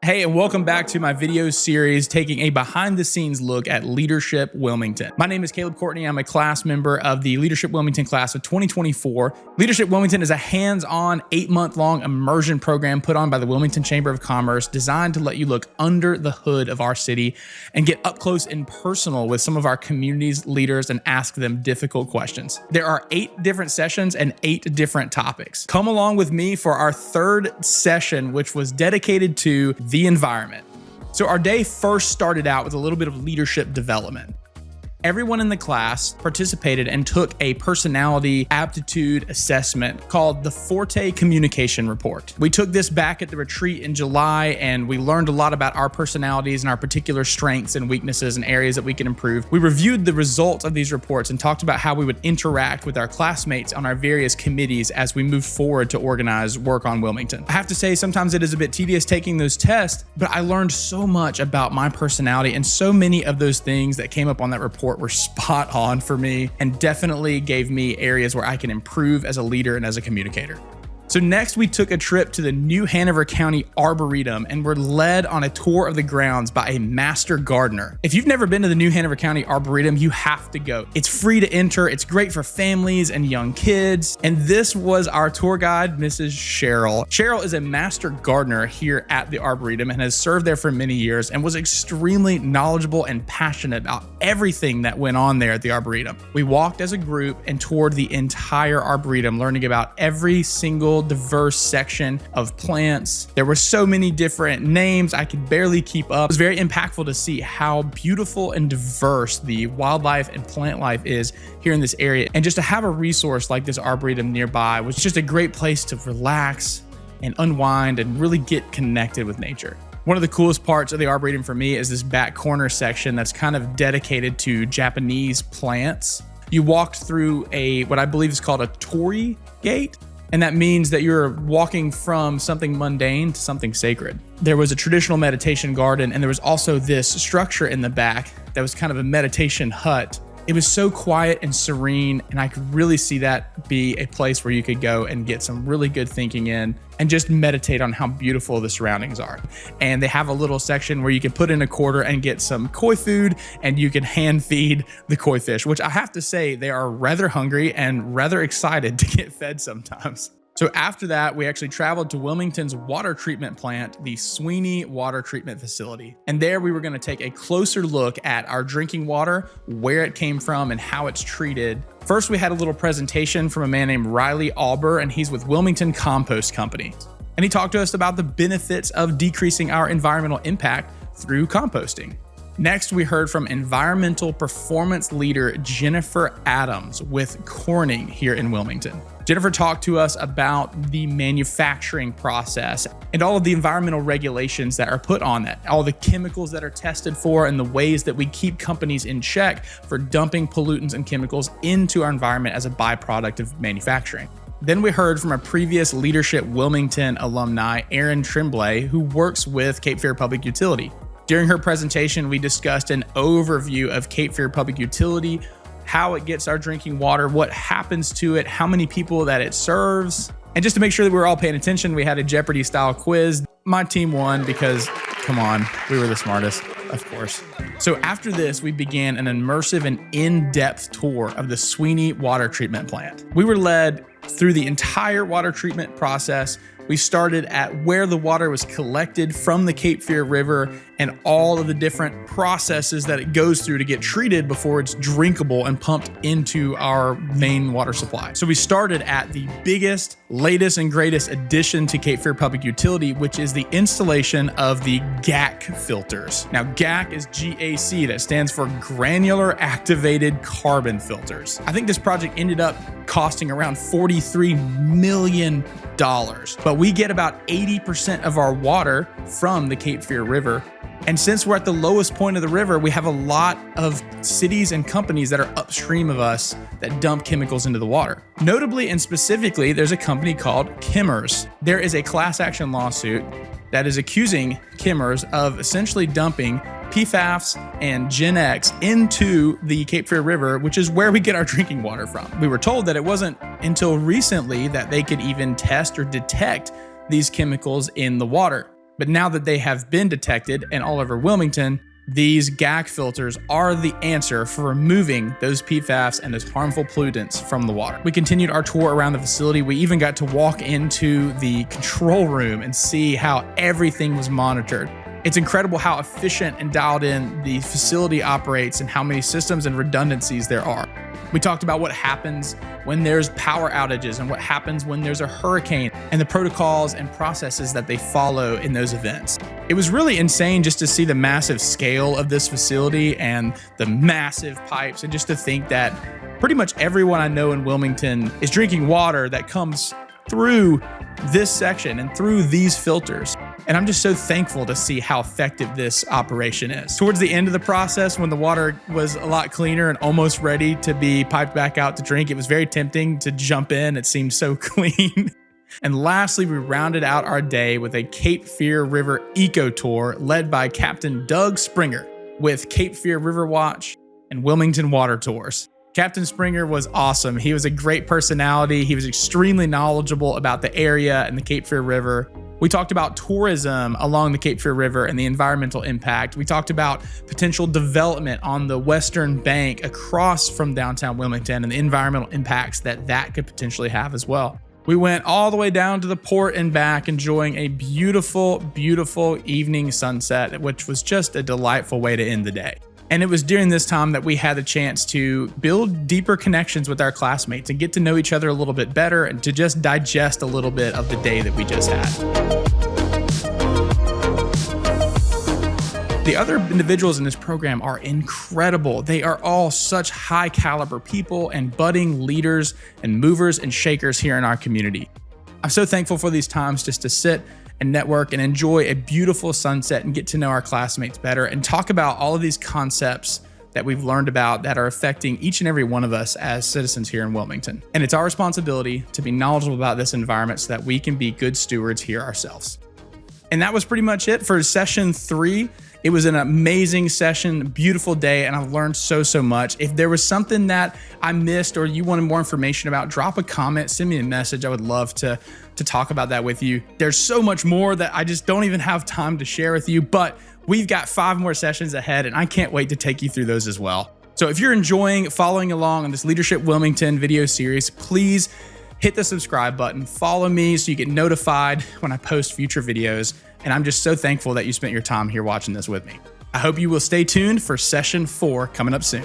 Hey, and welcome back to my video series taking a behind-the-scenes look at Leadership Wilmington. My name is Caleb Courtney. I'm a class member of the Leadership Wilmington class of 2024. Leadership Wilmington is a hands-on 8-month-long immersion program put on by the Wilmington Chamber of Commerce designed to let you look under the hood of our city and get up close and personal with some of our community's leaders and ask them difficult questions. There are 8 different sessions and 8 different topics. Come along with me for our 3rd session, which was dedicated to the environment. So our day first started out with a little bit of leadership development. Everyone in the class participated and took a personality aptitude assessment called the Forte Communication Report. We took this back at the retreat in July, and we learned a lot about our personalities and our particular strengths and weaknesses and areas that we can improve. We reviewed the results of these reports and talked about how we would interact with our classmates on our various committees as we move forward to organize Work On Wilmington. I have to say, sometimes it is a bit tedious taking those tests, but I learned so much about my personality, and so many of those things that came up on that report were spot on for me and definitely gave me areas where I can improve as a leader and as a communicator. So next we took a trip to the new Hanover County Arboretum and were led on a tour of the grounds by a master gardener. If you've never been to the new Hanover County Arboretum, you have to go. It's free to enter. It's great for families and young kids. And this was our tour guide, Mrs. Cheryl. Cheryl is a master gardener here at the Arboretum and has served there for many years and was extremely knowledgeable and passionate about everything that went on there at the Arboretum. We walked as a group and toured the entire Arboretum, learning about every single diverse section of plants. There were so many different names, I could barely keep up. It was very impactful to see how beautiful and diverse the wildlife and plant life is here in this area. And just to have a resource like this Arboretum nearby was just a great place to relax and unwind and really get connected with nature. One of the coolest parts of the Arboretum for me is this back corner section that's kind of dedicated to Japanese plants. You walked through what I believe is called a torii gate. And that means that you're walking from something mundane to something sacred. There was a traditional meditation garden, and there was also this structure in the back that was kind of a meditation hut. It was so quiet and serene, and I could really see that be a place where you could go and get some really good thinking in and just meditate on how beautiful the surroundings are. And they have a little section where you can put in a quarter and get some koi food, and you can hand feed the koi fish, which I have to say, they are rather hungry and rather excited to get fed sometimes. So after that, we actually traveled to Wilmington's water treatment plant, the Sweeney Water Treatment Facility. And there we were going to take a closer look at our drinking water, where it came from, and how it's treated. First, we had a little presentation from a man named Riley Alber, and he's with Wilmington Compost Company. And he talked to us about the benefits of decreasing our environmental impact through composting. Next, we heard from environmental performance leader Jennifer Adams with Corning here in Wilmington. Jennifer talked to us about the manufacturing process and all of the environmental regulations that are put on that, all the chemicals that are tested for, and the ways that we keep companies in check for dumping pollutants and chemicals into our environment as a byproduct of manufacturing. Then we heard from a previous Leadership Wilmington alumni, Erin Tremblay, who works with Cape Fear Public Utility. During her presentation, we discussed an overview of Cape Fear Public Utility, how it gets our drinking water, what happens to it, how many people that it serves. And just to make sure that we were all paying attention, we had a Jeopardy style quiz. My team won because, come on, we were the smartest, of course. So after this, we began an immersive and in-depth tour of the Sweeney Water Treatment Plant. We were led through the entire water treatment process. We started at where the water was collected from the Cape Fear River and all of the different processes that it goes through to get treated before it's drinkable and pumped into our main water supply. So we started at the biggest, latest, and greatest addition to Cape Fear Public Utility, which is the installation of the GAC filters. Now, GAC is GAC, that stands for Granular Activated Carbon Filters. I think this project ended up costing around $43 million, but we get about 80% of our water from the Cape Fear River. And since we're at the lowest point of the river, we have a lot of cities and companies that are upstream of us that dump chemicals into the water. Notably and specifically, there's a company called Chemours. There is a class action lawsuit that is accusing Chemours of essentially dumping PFAS and Gen X into the Cape Fear River, which is where we get our drinking water from. We were told that it wasn't until recently that they could even test or detect these chemicals in the water. But now that they have been detected and all over Wilmington, these GAC filters are the answer for removing those PFAS and those harmful pollutants from the water. We continued our tour around the facility. We even got to walk into the control room and see how everything was monitored. It's incredible how efficient and dialed in the facility operates and how many systems and redundancies there are. We talked about what happens when there's power outages and what happens when there's a hurricane and the protocols and processes that they follow in those events. It was really insane just to see the massive scale of this facility and the massive pipes, and just to think that pretty much everyone I know in Wilmington is drinking water that comes through this section and through these filters. And I'm just so thankful to see how effective this operation is. Towards the end of the process, when the water was a lot cleaner and almost ready to be piped back out to drink, it was very tempting to jump in. It seemed so clean. And lastly, we rounded out our day with a Cape Fear River Eco Tour led by Captain Doug Springer with Cape Fear River Watch and Wilmington Water Tours. Captain Springer was awesome. He was a great personality. He was extremely knowledgeable about the area and the Cape Fear River. We talked about tourism along the Cape Fear River and the environmental impact. We talked about potential development on the western bank across from downtown Wilmington and the environmental impacts that could potentially have as well. We went all the way down to the port and back, enjoying a beautiful, beautiful evening sunset, which was just a delightful way to end the day. And it was during this time that we had the chance to build deeper connections with our classmates and get to know each other a little bit better and to just digest a little bit of the day that we just had. The other individuals in this program are incredible. They are all such high caliber people and budding leaders and movers and shakers here in our community. I'm so thankful for these times just to sit and network and enjoy a beautiful sunset and get to know our classmates better and talk about all of these concepts that we've learned about that are affecting each and every one of us as citizens here in Wilmington. And it's our responsibility to be knowledgeable about this environment so that we can be good stewards here ourselves. And that was pretty much it for session 3. It was an amazing session, beautiful day, and I've learned so much. If there was something that I missed or you wanted more information about, drop a comment, send me a message. I would love to talk about that with you. There's so much more that I just don't even have time to share with you, but we've got 5 more sessions ahead, and I can't wait to take you through those as well. So if you're enjoying following along on this Leadership Wilmington video series, please hit the subscribe button, follow me so you get notified when I post future videos. And I'm just so thankful that you spent your time here watching this with me. I hope you will stay tuned for session 4 coming up soon.